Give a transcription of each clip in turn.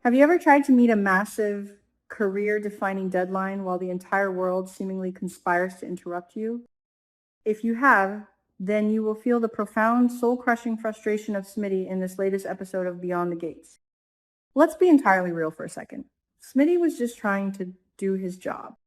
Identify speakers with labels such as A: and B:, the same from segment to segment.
A: Have you ever tried to meet a massive career-defining deadline while the entire world seemingly conspires to interrupt you? If you have, then you will feel the profound, soul-crushing frustration of Smitty in this latest episode of Beyond the Gates. Let's be entirely real for a second. Smitty was just trying to do his job.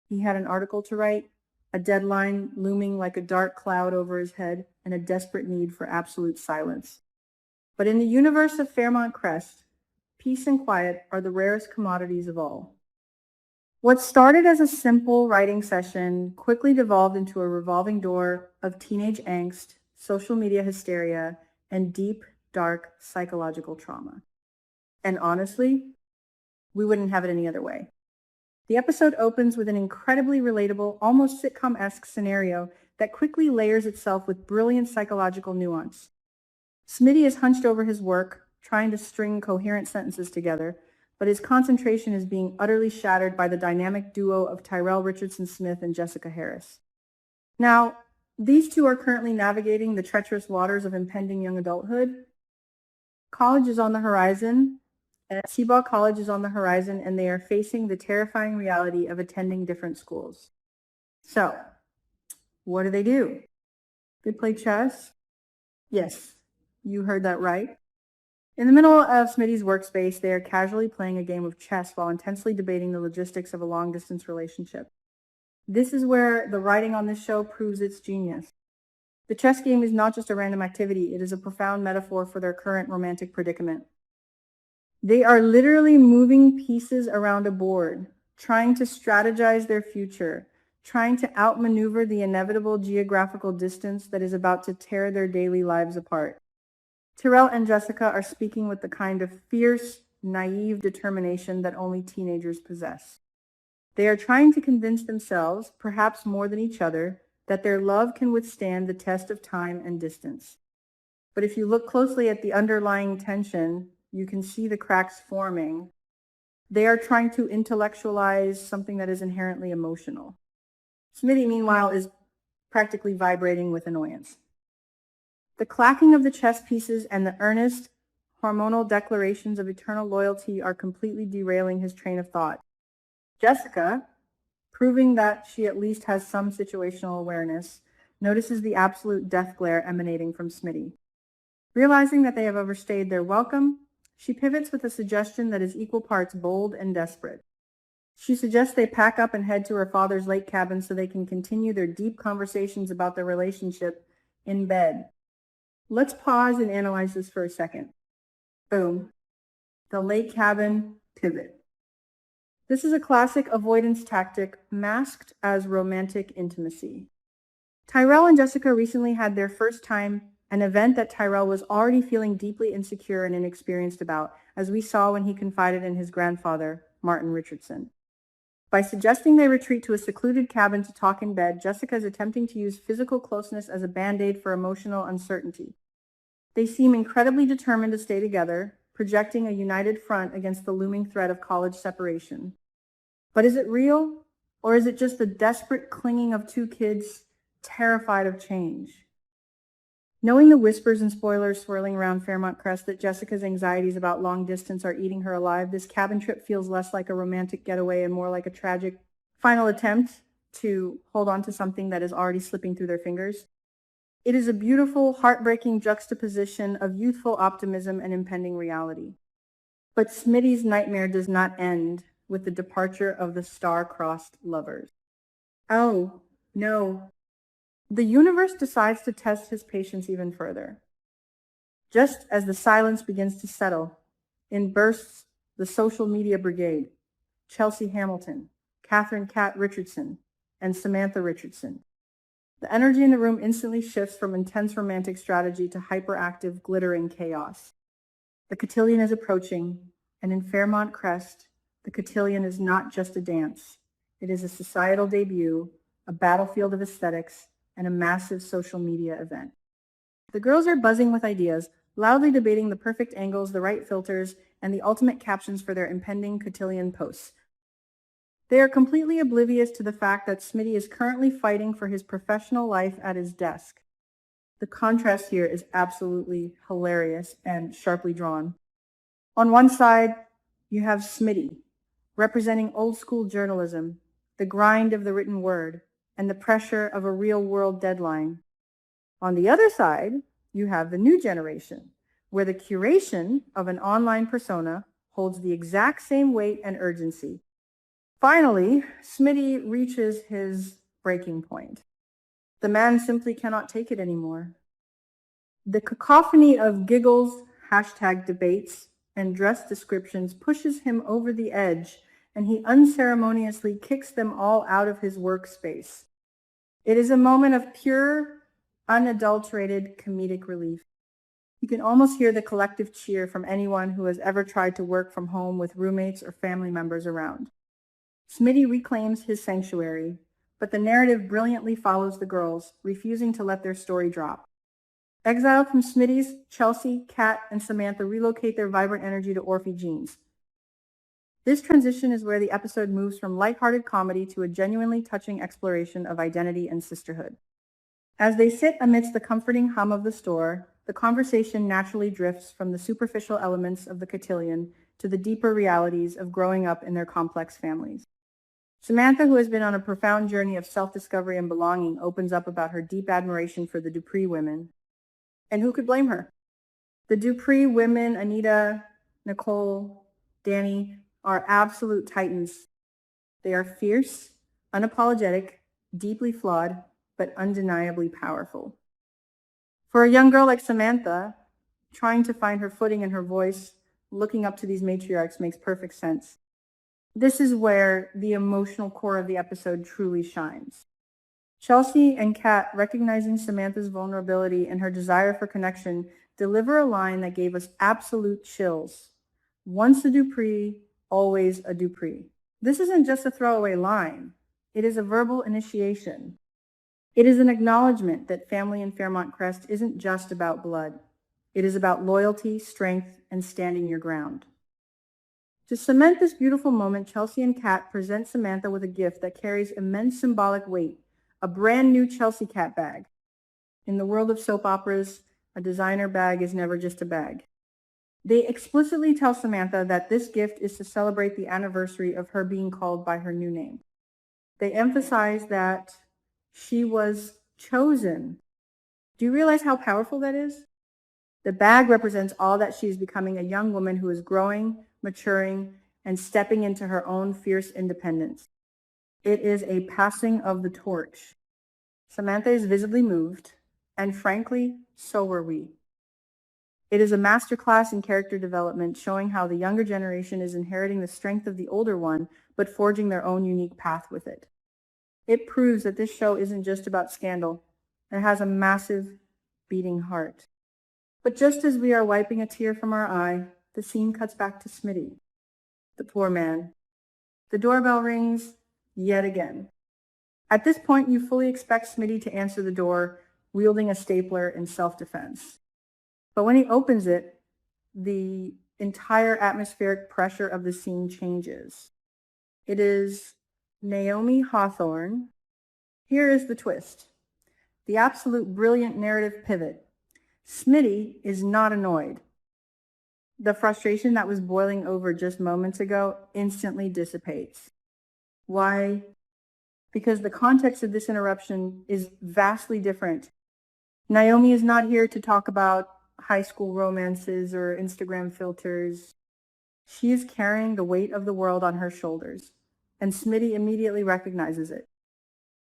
A: He had an article to write, a deadline looming like a dark cloud over his head, and a desperate need for absolute silence. But in the universe of Fairmont Crest, peace and quiet are the rarest commodities of all. What started as a simple writing session quickly devolved into a revolving door of teenage angst, social media hysteria, and deep, dark psychological trauma. And honestly, we wouldn't have it any other way. The episode opens with an incredibly relatable, almost sitcom-esque scenario that quickly layers itself with brilliant psychological nuance. Smitty is hunched over his work, trying to string coherent sentences together, but his concentration is being utterly shattered by the dynamic duo of Tyrell Richardson Smith and Jessica Harris. Now, these two are currently navigating the treacherous waters of impending young adulthood. College is on the horizon, Seabaugh College is on the horizon, and they are facing the terrifying reality of attending different schools. So, what do? They play chess? Yes, you heard that right. In the middle of Smitty's workspace, they are casually playing a game of chess while intensely debating the logistics of a long-distance relationship. This is where the writing on this show proves its genius. The chess game is not just a random activity, it is a profound metaphor for their current romantic predicament. They are literally moving pieces around a board, trying to strategize their future, trying to outmaneuver the inevitable geographical distance that is about to tear their daily lives apart. Tyrell and Jessica are speaking with the kind of fierce, naive determination that only teenagers possess. They are trying to convince themselves, perhaps more than each other, that their love can withstand the test of time and distance. But if you look closely at the underlying tension, you can see the cracks forming. They are trying to intellectualize something that is inherently emotional. Smitty, meanwhile, is practically vibrating with annoyance. The clacking of the chess pieces and the earnest, hormonal declarations of eternal loyalty are completely derailing his train of thought. Jessica, proving that she at least has some situational awareness, notices the absolute death glare emanating from Smitty. Realizing that they have overstayed their welcome, she pivots with a suggestion that is equal parts bold and desperate. She suggests they pack up and head to her father's lake cabin so they can continue their deep conversations about their relationship in bed. Let's pause and analyze this for a second. Boom. The lake cabin pivot. This is a classic avoidance tactic masked as romantic intimacy. Tyrell and Jessica recently had their first time, an event that Tyrell was already feeling deeply insecure and inexperienced about, as we saw when he confided in his grandfather, Martin Richardson. By suggesting they retreat to a secluded cabin to talk in bed, Jessica is attempting to use physical closeness as a band-aid for emotional uncertainty. They seem incredibly determined to stay together, projecting a united front against the looming threat of college separation. But is it real, or is it just the desperate clinging of two kids terrified of change? Knowing the whispers and spoilers swirling around Fairmont Crest that Jessica's anxieties about long distance are eating her alive, this cabin trip feels less like a romantic getaway and more like a tragic final attempt to hold on to something that is already slipping through their fingers. It is a beautiful, heartbreaking juxtaposition of youthful optimism and impending reality. But Smitty's nightmare does not end with the departure of the star-crossed lovers. Oh, no. The universe decides to test his patience even further. Just as the silence begins to settle, in bursts the social media brigade, Chelsea Hamilton, Catherine Cat Richardson, and Samantha Richardson. The energy in the room instantly shifts from intense romantic strategy to hyperactive, glittering chaos. The cotillion is approaching, and in Fairmont Crest, the cotillion is not just a dance. It is a societal debut, a battlefield of aesthetics, and a massive social media event. The girls are buzzing with ideas, loudly debating the perfect angles, the right filters, and the ultimate captions for their impending cotillion posts. They are completely oblivious to the fact that Smitty is currently fighting for his professional life at his desk. The contrast here is absolutely hilarious and sharply drawn. On one side, you have Smitty, representing old school journalism, the grind of the written word, and the pressure of a real world deadline. On the other side, you have the new generation, where the curation of an online persona holds the exact same weight and urgency. Finally, Smitty reaches his breaking point. The man simply cannot take it anymore. The cacophony of giggles, hashtag debates, and dress descriptions pushes him over the edge, and he unceremoniously kicks them all out of his workspace. It is a moment of pure, unadulterated comedic relief. You can almost hear the collective cheer from anyone who has ever tried to work from home with roommates or family members around. Smitty reclaims his sanctuary, but the narrative brilliantly follows the girls, refusing to let their story drop. Exiled from Smitty's, Chelsea, Kat, and Samantha relocate their vibrant energy to Orphe Jeans. This transition is where the episode moves from lighthearted comedy to a genuinely touching exploration of identity and sisterhood. As they sit amidst the comforting hum of the store, the conversation naturally drifts from the superficial elements of the cotillion to the deeper realities of growing up in their complex families. Samantha, who has been on a profound journey of self-discovery and belonging, opens up about her deep admiration for the Dupree women. And who could blame her? The Dupree women, Anita, Nicole, Danny, are absolute titans. They are fierce, unapologetic, deeply flawed, but undeniably powerful. For a young girl like Samantha, trying to find her footing and her voice, looking up to these matriarchs makes perfect sense. This is where the emotional core of the episode truly shines. Chelsea and Kat, recognizing Samantha's vulnerability and her desire for connection, deliver a line that gave us absolute chills. Once a Dupree, always a Dupree. This isn't just a throwaway line. It is a verbal initiation. It is an acknowledgement that family in Fairmont Crest isn't just about blood. It is about loyalty, strength, and standing your ground. To cement this beautiful moment, Chelsea and Kat present Samantha with a gift that carries immense symbolic weight, a brand new Chelsea Cat bag. In the world of soap operas, a designer bag is never just a bag. They explicitly tell Samantha that this gift is to celebrate the anniversary of her being called by her new name. They emphasize that she was chosen. Do you realize how powerful that is? The bag represents all that she is becoming, a young woman who is growing, maturing, and stepping into her own fierce independence. It is a passing of the torch. Samantha is visibly moved, and frankly, so were we. It is a masterclass in character development, showing how the younger generation is inheriting the strength of the older one, but forging their own unique path with it. It proves that this show isn't just about scandal. It has a massive, beating heart. But just as we are wiping a tear from our eye, the scene cuts back to Smitty, the poor man. The doorbell rings yet again. At this point, you fully expect Smitty to answer the door, wielding a stapler in self-defense. But when he opens it, the entire atmospheric pressure of the scene changes. It is Naomi Hawthorne. Here is the twist. The absolute brilliant narrative pivot. Smitty is not annoyed. The frustration that was boiling over just moments ago instantly dissipates. Why? Because the context of this interruption is vastly different. Naomi is not here to talk about high school romances or Instagram filters. She is carrying the weight of the world on her shoulders, and Smitty immediately recognizes it.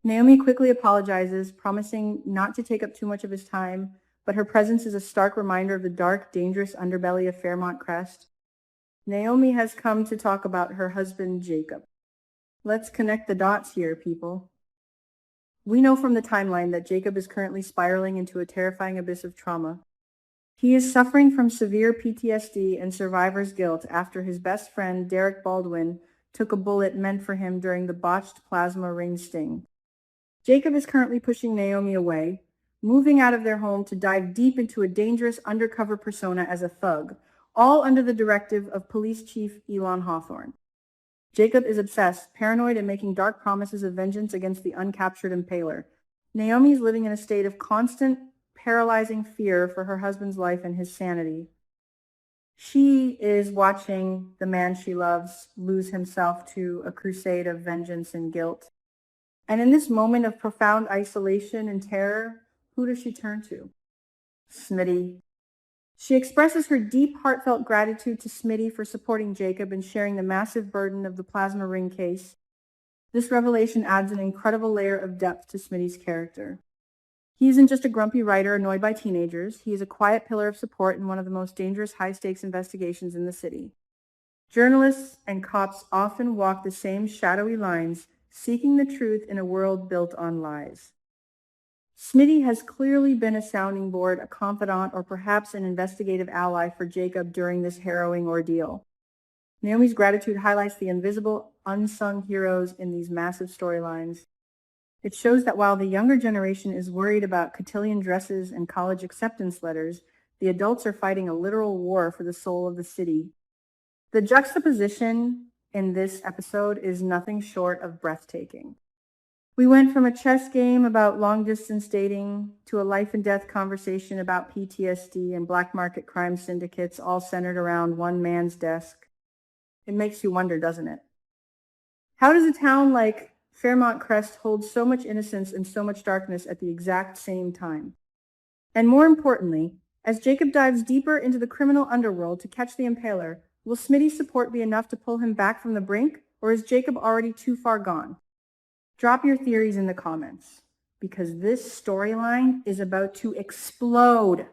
A: Naomi quickly apologizes, promising not to take up too much of his time, but her presence is a stark reminder of the dark, dangerous underbelly of Fairmont Crest. Naomi has come to talk about her husband, Jacob. Let's connect the dots here, people. We know from the timeline that Jacob is currently spiraling into a terrifying abyss of trauma. He is suffering from severe PTSD and survivor's guilt after his best friend, Derek Baldwin, took a bullet meant for him during the botched plasma ring sting. Jacob is currently pushing Naomi away, moving out of their home to dive deep into a dangerous undercover persona as a thug, all under the directive of Police Chief Elon Hawthorne. Jacob is obsessed, paranoid, and making dark promises of vengeance against the uncaptured impaler. Naomi is living in a state of constant, paralyzing fear for her husband's life and his sanity. She is watching the man she loves lose himself to a crusade of vengeance and guilt. And in this moment of profound isolation and terror, who does she turn to? Smitty. She expresses her deep, heartfelt gratitude to Smitty for supporting Jacob and sharing the massive burden of the plasma ring case. This revelation adds an incredible layer of depth to Smitty's character. He isn't just a grumpy writer annoyed by teenagers. He is a quiet pillar of support in one of the most dangerous high-stakes investigations in the city. Journalists and cops often walk the same shadowy lines, seeking the truth in a world built on lies. Smitty has clearly been a sounding board, a confidant, or perhaps an investigative ally for Jacob during this harrowing ordeal. Naomi's gratitude highlights the invisible, unsung heroes in these massive storylines. It shows that while the younger generation is worried about cotillion dresses and college acceptance letters, the adults are fighting a literal war for the soul of the city. The juxtaposition in this episode is nothing short of breathtaking. We went from a chess game about long-distance dating to a life-and-death conversation about PTSD and black market crime syndicates, all centered around one man's desk. It makes you wonder, doesn't it? How does a town like Fairmont Crest holds so much innocence and so much darkness at the exact same time? And more importantly, as Jacob dives deeper into the criminal underworld to catch the impaler, will Smitty's support be enough to pull him back from the brink, or is Jacob already too far gone? Drop your theories in the comments, because this storyline is about to explode.